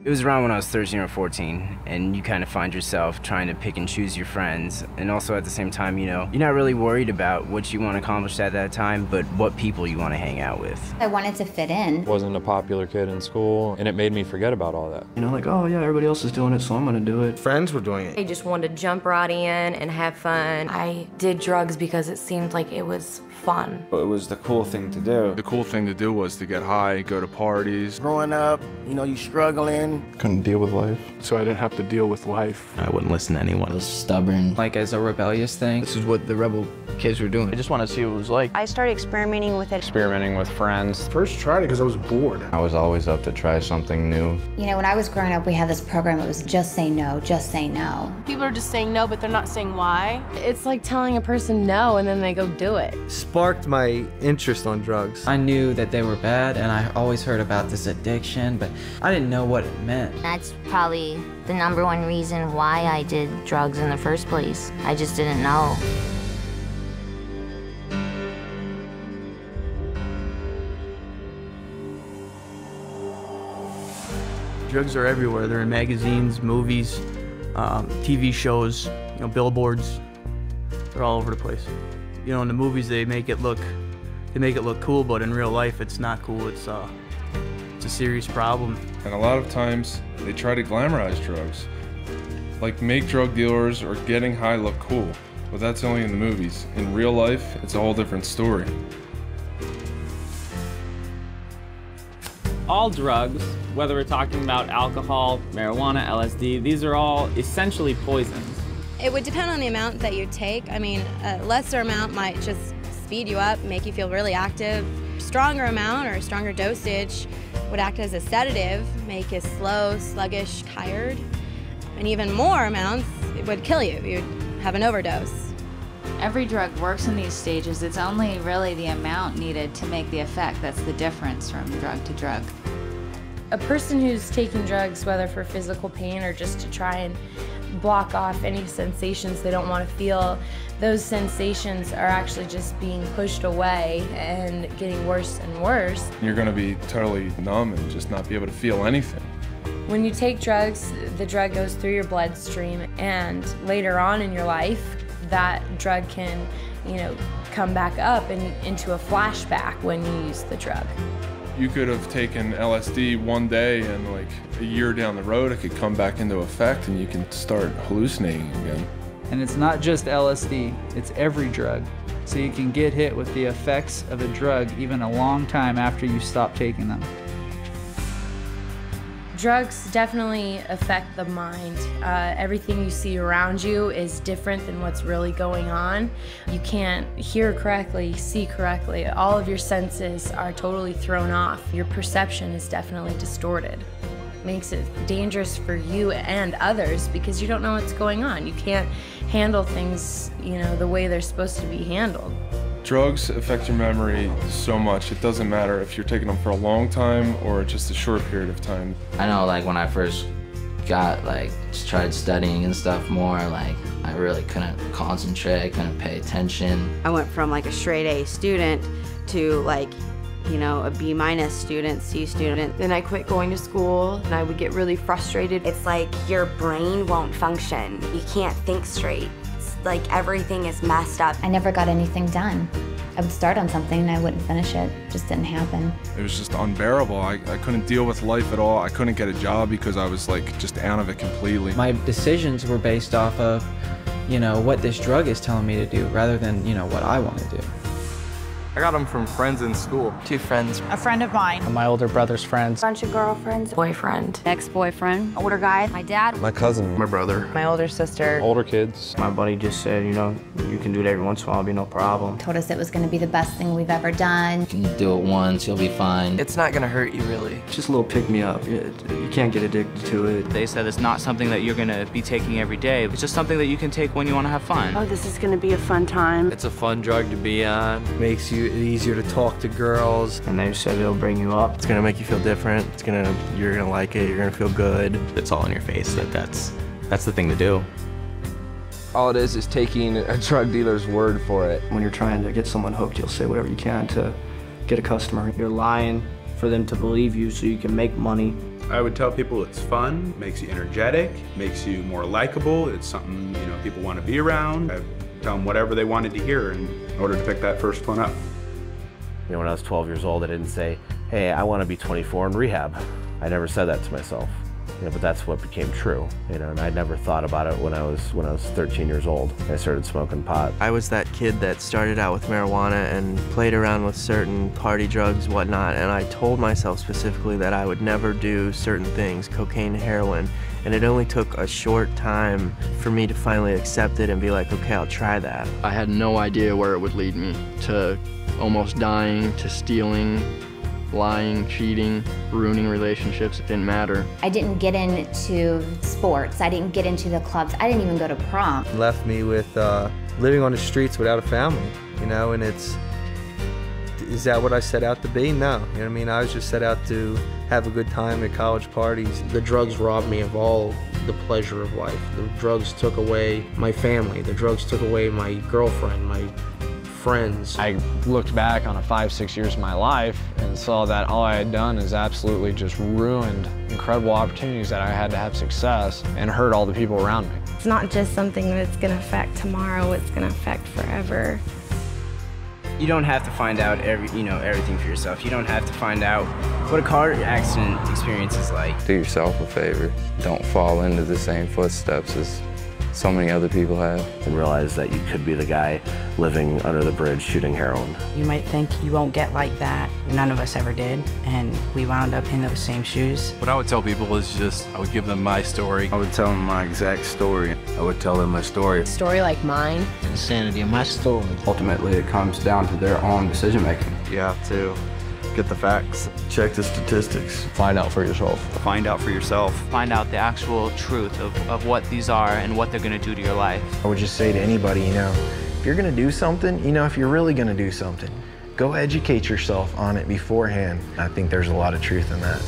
It was around when I was 13 or 14, and you kind of find yourself trying to pick and choose your friends, and also at the same time, you're not really worried about what you want to accomplish at that time, but what people you want to hang out with. I wanted to fit in. Wasn't a popular kid in school, and it made me forget about all that. Like, oh yeah, everybody else is doing it, so I'm gonna do it. Friends were doing it. I just wanted to jump right in and have fun. I did drugs because it seemed like it was fun. It was the cool thing to do. The cool thing to do was to get high, go to parties. Growing up, you struggling. Couldn't deal with life. So I didn't have to deal with life. I wouldn't listen to anyone. I was stubborn. Like as a rebellious thing. This is what the rebel kids were doing. I just wanted to see what it was like. I started experimenting with it. Experimenting with friends. First tried it because I was bored. I was always up to try something new. When I was growing up, we had this program, it was just say no, just say no. People are just saying no, but they're not saying why. It's like telling a person no and then they go do it. Sparked my interest on drugs. I knew that they were bad, and I always heard about this addiction, but I didn't know what it meant. That's probably the #1 reason why I did drugs in the first place. I just didn't know. Drugs are everywhere. They're in magazines, movies, TV shows, billboards. They're all over the place. In the movies they make it look cool, but in real life it's not cool. It's a serious problem. And a lot of times they try to glamorize drugs. Like make drug dealers or getting high look cool. But that's only in the movies. In real life, it's a whole different story. All drugs, whether we're talking about alcohol, marijuana, LSD, these are all essentially poisons. It would depend on the amount that you take. A lesser amount might just speed you up, make you feel really active. Stronger amount or a stronger dosage would act as a sedative, make you slow, sluggish, tired. And even more amounts, it would kill you. You'd have an overdose. Every drug works in these stages. It's only really the amount needed to make the effect that's the difference from drug to drug. A person who's taking drugs, whether for physical pain or just to try and block off any sensations they don't want to feel, those sensations are actually just being pushed away and getting worse and worse. You're going to be totally numb and just not be able to feel anything. When you take drugs, the drug goes through your bloodstream, and later on in your life, that drug can, come back up and into a flashback when you use the drug. You could have taken LSD one day and like a year down the road, it could come back into effect and you can start hallucinating again. And it's not just LSD, it's every drug. So you can get hit with the effects of a drug even a long time after you stop taking them. Drugs definitely affect the mind. Everything you see around you is different than what's really going on. You can't hear correctly, see correctly. All of your senses are totally thrown off. Your perception is definitely distorted. Makes it dangerous for you and others because you don't know what's going on. You can't handle things, the way they're supposed to be handled. Drugs affect your memory so much. It doesn't matter if you're taking them for a long time or just a short period of time. I know, when I first tried studying and stuff more, I really couldn't concentrate, I couldn't pay attention. I went from a straight A student to a B- student, C student. Then I quit going to school and I would get really frustrated. It's like your brain won't function. You can't think straight. It's like everything is messed up. I never got anything done. I would start on something and I wouldn't finish it. It just didn't happen. It was just unbearable. I couldn't deal with life at all. I couldn't get a job because I was just out of it completely. My decisions were based off of, what this drug is telling me to do rather than, what I want to do. I got them from friends in school. 2 friends. A friend of mine. My older brother's friends. Bunch of girlfriends. Boyfriend. Ex-boyfriend. Older guy. My dad. My cousin. My brother. My older sister. Older kids. My buddy just said, you can do it every once in a while, it'll be no problem. Told us it was going to be the best thing we've ever done. You can do it once, you'll be fine. It's not gonna hurt you, really. It's just a little pick-me-up. You can't get addicted to it. They said it's not something that you're going to be taking every day. It's just something that you can take when you want to have fun. Oh, this is gonna be a fun time. It's a fun drug to be on. Makes you easier to talk to girls. And they said it'll bring you up. It's gonna make you feel different. You're gonna like it, you're gonna feel good. It's all in your face. That's the thing to do. All it is taking a drug dealer's word for it. When you're trying to get someone hooked, you'll say whatever you can to get a customer. You're lying for them to believe you so you can make money. I would tell people it's fun, makes you energetic, makes you more likable. It's something, you know, people want to be around. I tell them whatever they wanted to hear in order to pick that first one up. You know, when I was 12 years old, I didn't say, hey, I want to be 24 in rehab. I never said that to myself. You know, but that's what became true, you know, and I never thought about it when I was 13 years old. I started smoking pot. I was that kid that started out with marijuana and played around with certain party drugs, whatnot, and I told myself specifically that I would never do certain things, cocaine, heroin, and it only took a short time for me to finally accept it and be like, okay, I'll try that. I had no idea where it would lead me, to almost dying, to stealing, lying, cheating, ruining relationships. It didn't matter. I didn't get into sports. I didn't get into the clubs. I didn't even go to prom. Left me with living on the streets without a family, you know, and is that what I set out to be? No, you know what I mean? I was just set out to have a good time at college parties. The drugs robbed me of all the pleasure of life. The drugs took away my family. The drugs took away my girlfriend, my friends. I looked back on 5-6 years of my life and saw that all I had done is absolutely just ruined incredible opportunities that I had to have success and hurt all the people around me. It's not just something that's going to affect tomorrow, it's going to affect forever. You don't have to find out everything for yourself. You don't have to find out what a car accident experience is like. Do yourself a favor. Don't fall into the same footsteps as so many other people have. And realize that you could be the guy living under the bridge shooting heroin. You might think you won't get like that. None of us ever did, and we wound up in those same shoes. What I would tell people is just, I would give them my story. I would tell them my exact story. I would tell them my story. A story like mine. The insanity of my story. Ultimately, it comes down to their own decision making. You have to get the facts. Check the statistics. Find out for yourself. Find out for yourself. Find out the actual truth of what these are and what they're going to do to your life. I would just say to anybody, you know, if you're going to do something, you know, if you're really going to do something, go educate yourself on it beforehand. I think there's a lot of truth in that.